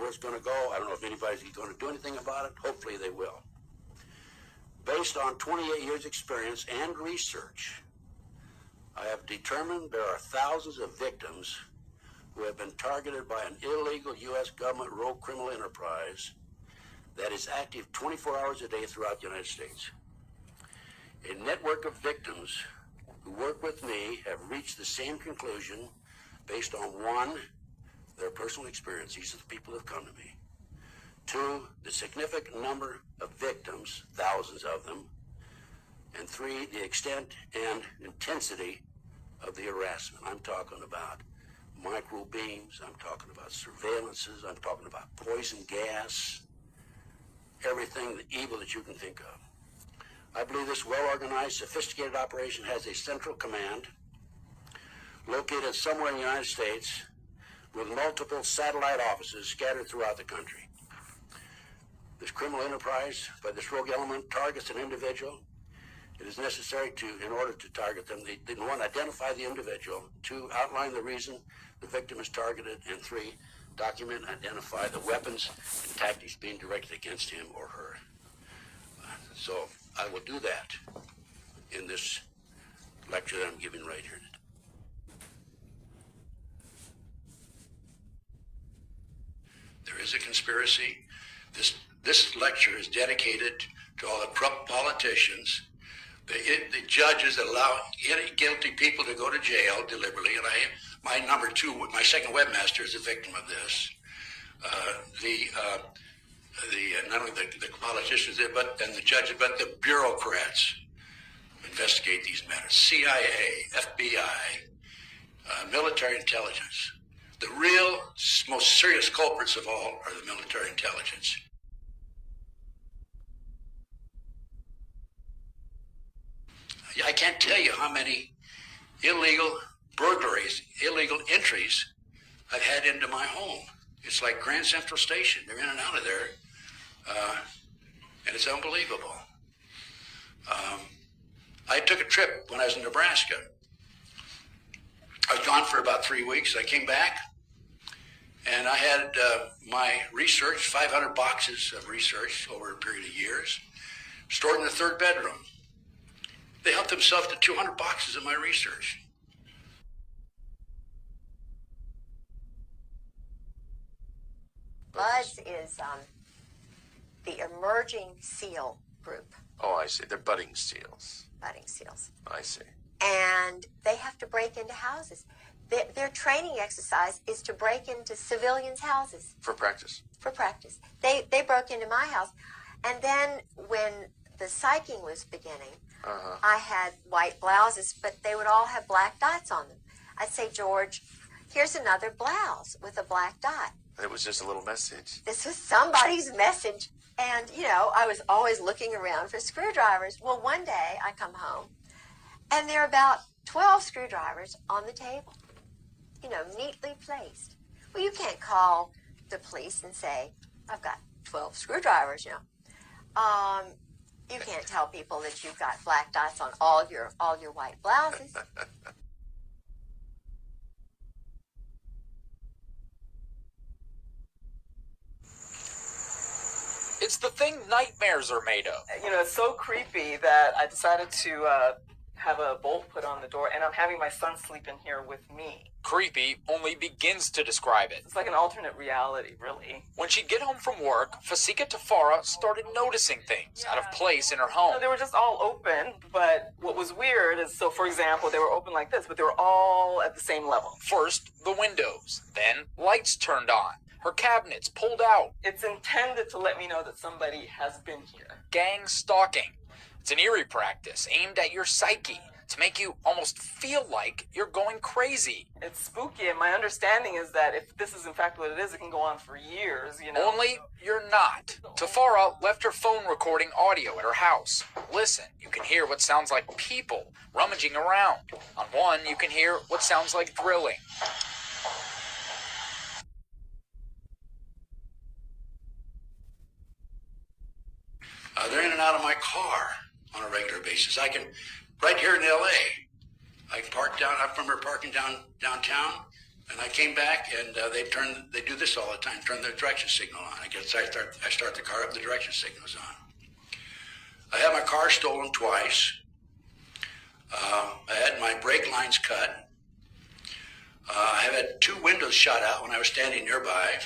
where it's going to go. I don't know if anybody's going to do anything about it. Hopefully they will. Based on 28 years experience and research, I have determined there are thousands of victims who have been targeted by an illegal U.S. government rogue criminal enterprise that is active 24 hours a day throughout the United States. A network of victims who work with me have reached the same conclusion based on 1, their personal experience. These are the people who have come to me. 2, the significant number of victims, thousands of them. And 3, the extent and intensity of the harassment. I'm talking about micro beams, I'm talking about surveillances, I'm talking about poison gas, everything, the evil that you can think of. I believe this well-organized, sophisticated operation has a central command located somewhere in the United States with multiple satellite offices scattered throughout the country. This criminal enterprise by this rogue element targets an individual. It is necessary in order to target them, they 1, identify the individual, 2, outline the reason the victim is targeted, and 3, document and identify the weapons and tactics being directed against him or her. So I will do that in this lecture that I'm giving right here today. There is a conspiracy. This lecture is dedicated to all the corrupt politicians, the judges that allow any guilty people to go to jail deliberately, and my number 2, my second webmaster is a victim of this. Not only the politicians, and the judges, but the bureaucrats who investigate these matters. CIA, FBI, military intelligence. The real, most serious culprits of all are the military intelligence. I can't tell you how many illegal burglaries, illegal entries I've had into my home. It's like Grand Central Station. They're in and out of there, and it's unbelievable. I took a trip when I was in Nebraska. I was gone for about 3 weeks. I came back, and I had my research, 500 boxes of research over a period of years, stored in the 3rd bedroom. They helped themselves to 200 boxes of my research. Buzz is the emerging SEAL group. Oh, I see. They're budding SEALs. Budding SEALs. I see. And they have to break into houses. Their training exercise is to break into civilians' houses. For practice. For practice. They broke into my house. And then when the psyching was beginning, I had white blouses, but they would all have black dots on them. I'd say, George, here's another blouse with a black dot. It was just a little message. This was somebody's message. And, I was always looking around for screwdrivers. Well, one day I come home, and there are about 12 screwdrivers on the table, neatly placed. Well, you can't call the police and say, I've got 12 screwdrivers, You can't tell people that you've got black dots on all your white blouses. It's the thing nightmares are made of. It's so creepy that I decided to have a bolt put on the door, and I'm having my son sleep in here with me. Creepy only begins to describe it. It's like an alternate reality, really. When she'd get home from work, Fasika Tafara started noticing things out of place in her home. They were just all open, but what was weird is, so for example, they were open like this, but they were all at the same level. First, the windows, then lights turned on, her cabinets pulled out. It's intended to let me know that somebody has been here. Gang stalking. It's an eerie practice aimed at your psyche to make you almost feel like you're going crazy. It's spooky, and my understanding is that if this is in fact what it is, it can go on for years, Only you're not. Tafara left her phone recording audio at her house. Listen, you can hear what sounds like people rummaging around. On one, you can hear what sounds like drilling. They're in and out of my car on a regular basis. I can, right here in L.A., I can park down, I remember parking downtown, And I came back, and they do this all the time, turn the direction signal on. I start the car up, the direction signal's on. I had my car stolen twice. I had my brake lines cut. I have had 2 windows shot out when I was standing nearby.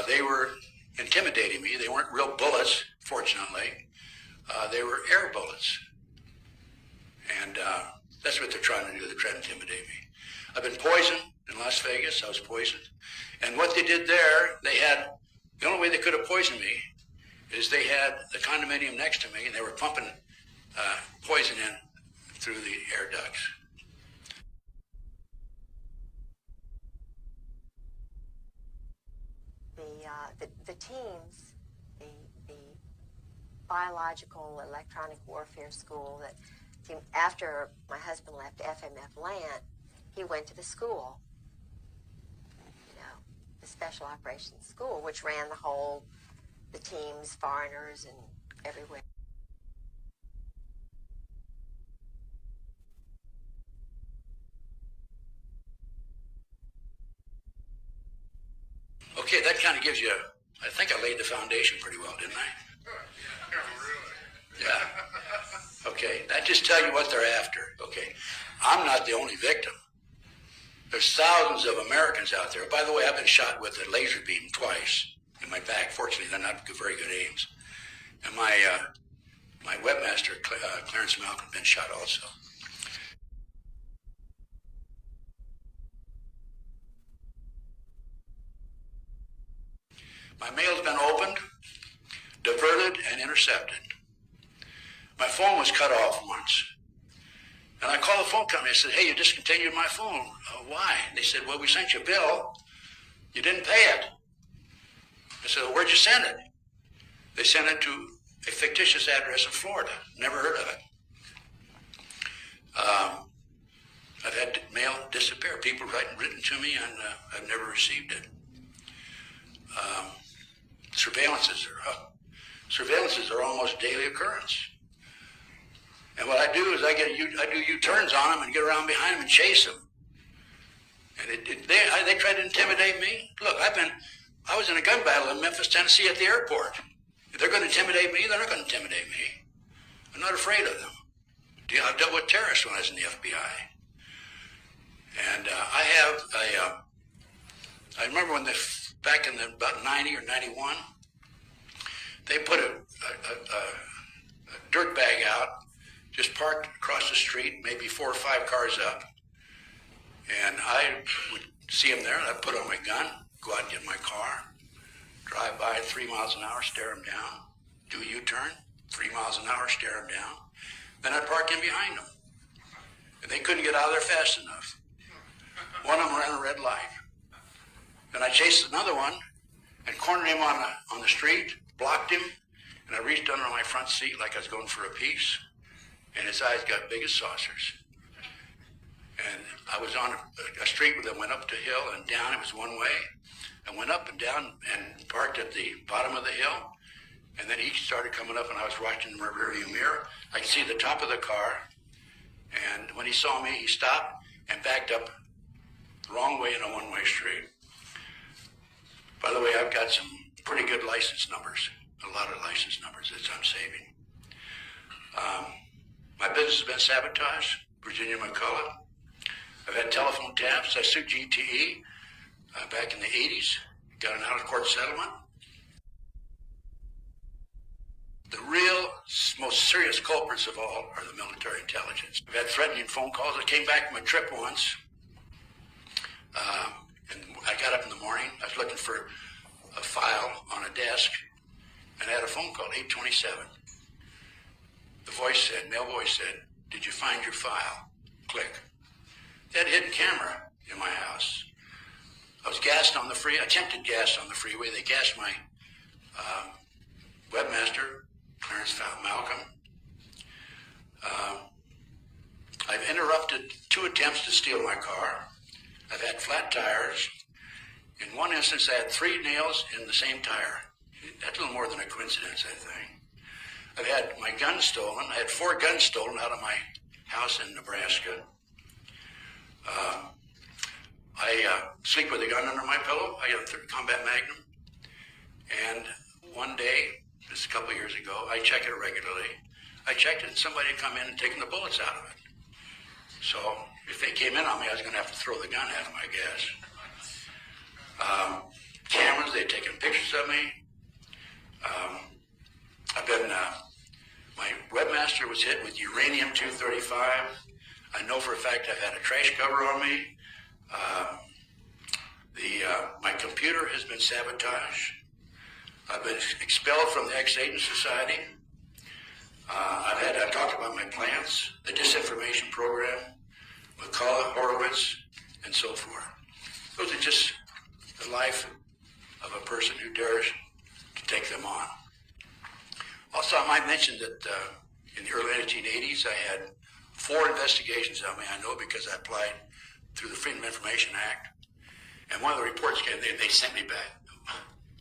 They were intimidating me. They weren't real bullets, fortunately. They were air bullets. And that's what they're trying to do. They're trying to intimidate me. I've been poisoned in Las Vegas. I was poisoned. And what they did there, the only way they could have poisoned me is they had the condominium next to me, and they were pumping poison in through the air ducts. The teams, the biological electronic warfare school that came after my husband left FMF Land, he went to the school, the Special Operations School, which ran the teams, foreigners, and everywhere. Okay, that kind of gives you, I think I laid the foundation pretty well, didn't I? Yeah. Okay, that just tells you what they're after. Okay, I'm not the only victim. There's thousands of Americans out there. By the way, I've been shot with a laser beam twice in my back. Fortunately, they're not very good aims. And my webmaster, Clarence Malcolm, been shot also. My mail's been opened, diverted, and intercepted. My phone was cut off once. And I called the phone company. I said, hey, you discontinued my phone. Why? They said, well, we sent you a bill. You didn't pay it. I said, well, where'd you send it? They sent it to a fictitious address in Florida. Never heard of it. I've had mail disappear. People written to me, and I've never received it. Surveillances are almost daily occurrence. And what I do is I do U-turns on them and get around behind them and chase them. And they try to intimidate me. Look, I was in a gun battle in Memphis, Tennessee at the airport. If they're going to intimidate me, they're not going to intimidate me. I'm not afraid of them. I've dealt with terrorists when I was in the FBI. And I remember when back in about 90 or 91, they put a dirt bag out, just parked across the street, maybe 4 or 5 cars up. And I would see them there, and I'd put on my gun, go out and get in my car, drive by at 3 miles an hour, stare them down, do a U-turn, 3 miles an hour, stare them down. Then I'd park in behind them. And they couldn't get out of there fast enough. One of them ran a red light. Then I chased another one and cornered him on the street, blocked him, and I reached under my front seat like I was going for a piece. And his eyes got big as saucers. And I was on a street that went up the hill and down. It was one way. I went up and down and parked at the bottom of the hill. And then he started coming up, and I was watching the rearview mirror. I could see the top of the car. And when he saw me, he stopped and backed up the wrong way in a one-way street. By the way, I've got some pretty good license numbers, a lot of license numbers that I'm saving. My business has been sabotaged, Virginia McCullough. I've had telephone taps. I sued GTE back in the 80s, got an out-of-court settlement. The real, most serious culprits of all are the military intelligence. I've had threatening phone calls. I came back from a trip once, and I got up in the morning. I was looking for a file on a desk, and I had a phone call, 827. The voice said, male voice said, did you find your file? Click. They had a hidden camera in my house. I was gassed on the freeway, attempted gas on the freeway. They gassed my webmaster, Clarence Malcolm. I've interrupted 2 attempts to steal my car. I've had flat tires. In one instance, I had 3 nails in the same tire. That's a little more than a coincidence, I think. I've had my gun stolen. I had 4 guns stolen out of my house in Nebraska. I sleep with a gun under my pillow. I got a .30 Combat Magnum. And one day, just a couple of years ago, I check it regularly. I checked it and somebody had come in and taken the bullets out of it. So if they came in on me, I was going to have to throw the gun at them, I guess. Cameras, they'd taken pictures of me. My webmaster was hit with uranium-235. I know for a fact I've had a trash cover on me. My computer has been sabotaged. I've been expelled from the Ex-Satan Society. I've talked about my plans, the disinformation program, McCullough, Horowitz, and so forth. Those are just the life of a person who dares to take them on. Also, I might mention that in the early 1980s, I had 4 investigations on me. I know because I applied through the Freedom of Information Act. And one of the reports came, they sent me back.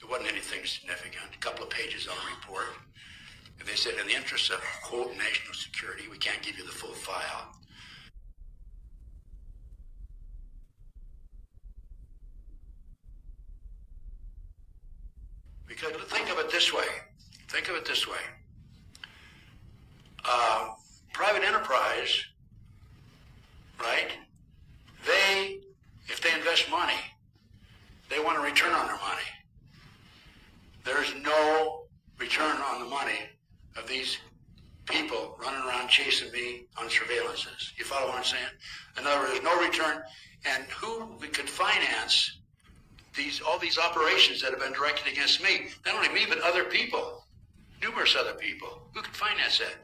It wasn't anything significant, a couple of pages on the report. And they said, in the interest of, quote, national security, we can't give you the full file. Because think of it this way. Think of it this way. Private enterprise, right? If they invest money, they want a return on their money. There's no return on the money of these people running around chasing me on surveillances. You follow what I'm saying? In other words, there's no return. And who we could finance all these operations that have been directed against me, not only me, but other people, numerous other people. Who could finance that?